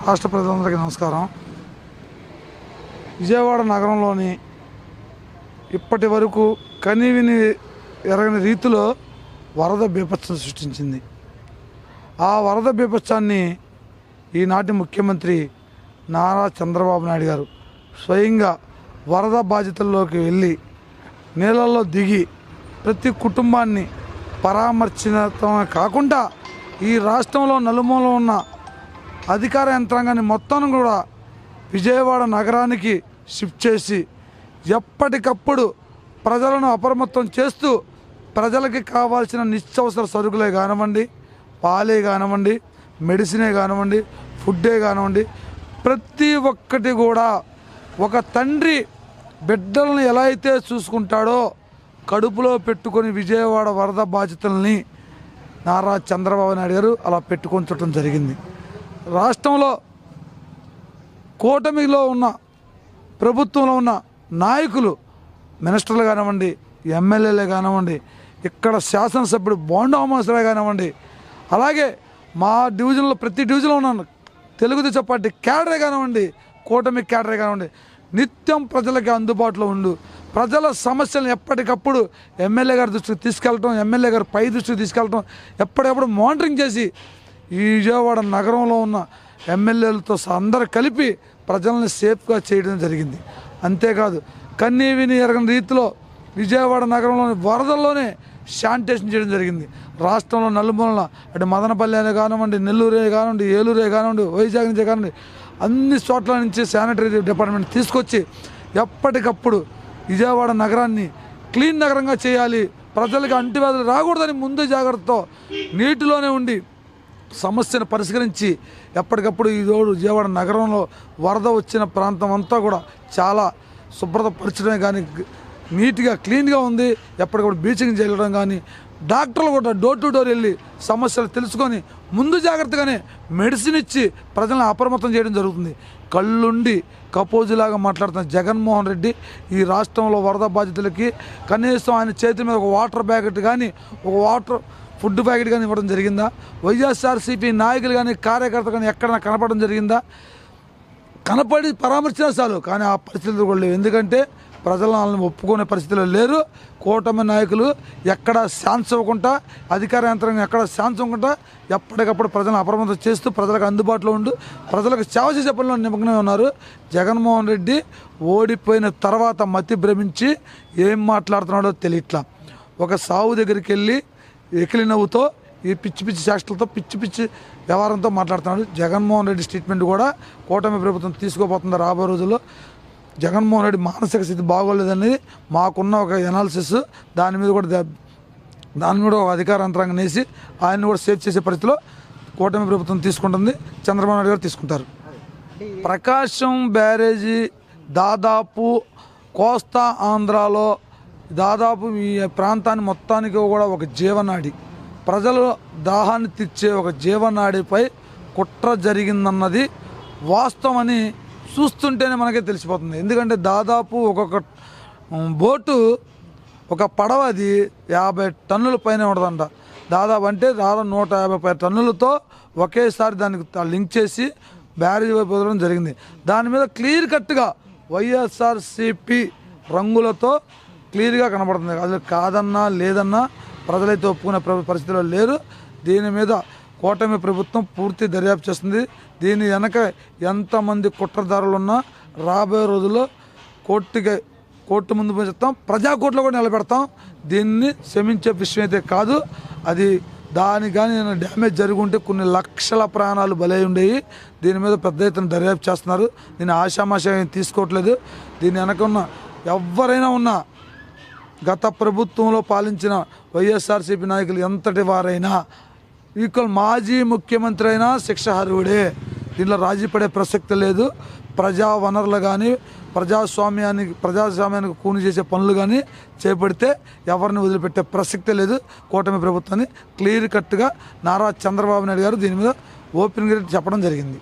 రాష్ట్ర ప్రజలందరికీ నమస్కారం. విజయవాడ నగరంలోని ఇప్పటి వరకు కనీవిని ఎరగని రీతిలో వరద బీభత్సం సృష్టించింది. ఆ వరద బీభత్సాన్ని ఈనాటి ముఖ్యమంత్రి నారా చంద్రబాబు నాయుడు గారు స్వయంగా వరద బాధితుల్లోకి వెళ్ళి నీళ్ళల్లో దిగి ప్రతి కుటుంబాన్ని పరామర్శించడమే కాకుండా ఈ రాష్ట్రంలో నలుమూలలో ఉన్న అధికార యంత్రాంగాన్ని మొత్తం కూడా విజయవాడ నగరానికి షిఫ్ట్ చేసి ఎప్పటికప్పుడు ప్రజలను అప్రమత్తం చేస్తూ ప్రజలకి కావాల్సిన నిత్యావసర సరుకులే కానివ్వండి, పాలే కానివ్వండి, మెడిసినే కానివ్వండి, ఫుడ్డే కానివ్వండి, ప్రతి ఒక్కటి కూడా ఒక తండ్రి బిడ్డలను ఎలా అయితే చూసుకుంటాడో కడుపులో పెట్టుకొని విజయవాడ వరద బాధితుల్ని నారా చంద్రబాబు నాయుడు గారు అలా పెట్టుకొని చుట్టడం జరిగింది. రాష్ట్రంలో కూటమిలో ఉన్న ప్రభుత్వంలో ఉన్న నాయకులు, మినిస్టర్లు కానివ్వండి, ఎమ్మెల్యేలే కానివ్వండి, ఇక్కడ శాసనసభ్యుడు బోండామాసరే కానివ్వండి, అలాగే మా డివిజన్లో ప్రతి డివిజన్లో ఉన్న తెలుగుదేశం పార్టీ క్యాడరే కానివ్వండి, కూటమి క్యాడరే కానివ్వండి, నిత్యం ప్రజలకి అందుబాటులో ఉండు ప్రజల సమస్యలను ఎప్పటికప్పుడు ఎమ్మెల్యే గారి దృష్టికి తీసుకెళ్ళటం, ఎమ్మెల్యే గారు పై దృష్టికి తీసుకెళ్ళటం, ఎప్పటికప్పుడు మానిటరింగ్ చేసి ఈ విజయవాడ నగరంలో ఉన్న ఎమ్మెల్యేలతో అందరూ కలిపి ప్రజల్ని సేఫ్గా చేయడం జరిగింది. అంతేకాదు కన్నీవిని ఎరగని రీతిలో విజయవాడ నగరంలోని వరదల్లోనే శానిటేషన్ చేయడం జరిగింది. రాష్ట్రంలో నలుమూలన అటు మదనపల్లి కానివ్వండి, నెల్లూరే కానివ్వండి, ఏలూరే కానివ్వండి, వైజాగ్ నుంచే కానివ్వండి, అన్ని చోట్ల నుంచి శానిటరీ డిపార్ట్మెంట్ తీసుకొచ్చి ఎప్పటికప్పుడు విజయవాడ నగరాన్ని క్లీన్ నగరంగా చేయాలి, ప్రజలకు అంటువ్యాధులు రాకూడదని ముందు జాగ్రత్తతో నీటిలోనే ఉండి సమస్యను పరిష్కరించి ఎప్పటికప్పుడు ఈరోజు విజయవాడ నగరంలో వరద వచ్చిన ప్రాంతం అంతా కూడా చాలా శుభ్రత పరచడమే కానీ నీట్గా క్లీన్గా ఉంది. ఎప్పటికప్పుడు బీచింగ్ చేయడం కానీ, డాక్టర్లు కూడా డోర్ టు డోర్ వెళ్ళి సమస్యలు తెలుసుకొని ముందు జాగ్రత్తగానే మెడిసిన్ ఇచ్చి ప్రజలను అప్రమత్తం చేయడం జరుగుతుంది. కళ్ళుండి కపోజులాగా మాట్లాడుతున్న జగన్మోహన్ రెడ్డి ఈ రాష్ట్రంలో వరద బాధితులకి కనీసం ఆయన చేతి మీద ఒక వాటర్ ప్యాకెట్ కానీ, ఒక ఫుడ్ ప్యాకెట్ కానీ ఇవ్వడం జరిగిందా? వైఎస్ఆర్సీపీ నాయకులు కానీ, కార్యకర్తలు కానీ ఎక్కడైనా కనపడడం జరిగిందా? కనపడి పరామర్శించినా చాలు, కానీ ఆ పరిస్థితులు కూడా లేవు. ఎందుకంటే ప్రజలను వాళ్ళని ఒప్పుకునే పరిస్థితిలో లేరు. కూటమి నాయకులు ఎక్కడ ఛాన్స్ ఇవ్వకుండా, అధికార యంత్రాంగం ఎక్కడ ఛాన్స్ ఇవ్వకుండా ఎప్పటికప్పుడు ప్రజలను అప్రమత్తం చేస్తూ ప్రజలకు అందుబాటులో ఉంటూ ప్రజలకు సేవ చేసే పనిలో నిమగ్నమై ఉన్నారు. జగన్మోహన్ రెడ్డి ఓడిపోయిన తర్వాత మతి భ్రమించి ఏం మాట్లాడుతున్నాడో తెలియట్లా. ఒక సావు దగ్గరికి వెళ్ళి ఎకిలి నవ్వుతో ఈ పిచ్చి పిచ్చి శాస్త్రాలతో పిచ్చి పిచ్చి వ్యవహారంతో మాట్లాడుతున్నాడు. జగన్మోహన్ రెడ్డి స్టేట్మెంట్ కూడా కూటమి ప్రభుత్వం తీసుకోబోతుంది. రాబోయే రోజుల్లో జగన్మోహన్ రెడ్డి మానసిక స్థితి బాగోలేదనేది మాకున్న ఒక ఎనాలిసిస్. దాని మీద ఒక అధికార యంత్రాంగం వేసి ఆయన్ని కూడా సేవ్ చేసే పరిస్థితిలో కూటమి ప్రభుత్వం తీసుకుంటుంది, చంద్రబాబు నాయుడు గారు తీసుకుంటారు. ప్రకాశం బ్యారేజీ దాదాపు కోస్తా ఆంధ్రాలో దాదాపు ఈ ప్రాంతాన్ని మొత్తానికి కూడా ఒక జీవనాడి, ప్రజల దాహాన్ని తీర్చే ఒక జీవనాడిపై కుట్ర జరిగిందన్నది వాస్తవమని చూస్తుంటేనే మనకే తెలిసిపోతుంది. ఎందుకంటే దాదాపు ఒక్కొక్క బోటు, ఒక పడవ అది 50 టన్నుల పైన ఉండదంట. దాదాపు 150 టన్నులతో ఒకేసారి దానికి లింక్ చేసి బ్యారేజ్ వైపు వదలడం జరిగింది. దాని మీద క్లియర్ కట్గా వైఎస్ఆర్సీపీ రంగులతో క్లియర్గా కనబడుతుంది. అది కాదన్నా లేదన్నా ప్రజలైతే ఒప్పుకునే పరిస్థితిలో లేరు. దీని మీద కూటమి ప్రభుత్వం పూర్తి దర్యాప్తు చేస్తుంది. దీని వెనక ఎంతమంది కుట్రదారులు ఉన్నా రాబోయే రోజుల్లో కోర్టు ముందు చెప్తాం, ప్రజాకోర్టులో కూడా నిలబెడతాం. దీన్ని క్షమించే విషయం అయితే కాదు. అది దానికి కానీ డ్యామేజ్ జరుగుంటే కొన్ని లక్షల ప్రాణాలు బలై ఉండేవి. దీని మీద పెద్ద ఎత్తున దర్యాప్తు చేస్తున్నారు. దీన్ని ఆషామాషా తీసుకోవట్లేదు. దీని వెనక ఉన్న ఎవరైనా ఉన్నా గత ప్రభుత్వంలో పాలించిన వైఎస్ఆర్సీపీ నాయకులు ఎంతటి వారైనా, ఈక్వల్ మాజీ ముఖ్యమంత్రి అయినా శిక్షార్హుడే. దీనిలో రాజీ పడే ప్రసక్తి లేదు. ప్రజా వనరులు కానీ, ప్రజాస్వామ్యానికి కూని చేసే పనులు కానీ చేపడితే ఎవరిని వదిలిపెట్టే ప్రసక్తే లేదు. కూటమి ప్రభుత్వాన్ని క్లియర్ కట్గా నారా చంద్రబాబు నాయుడు గారు దీని మీద ఓపెన్గా చెప్పడం జరిగింది.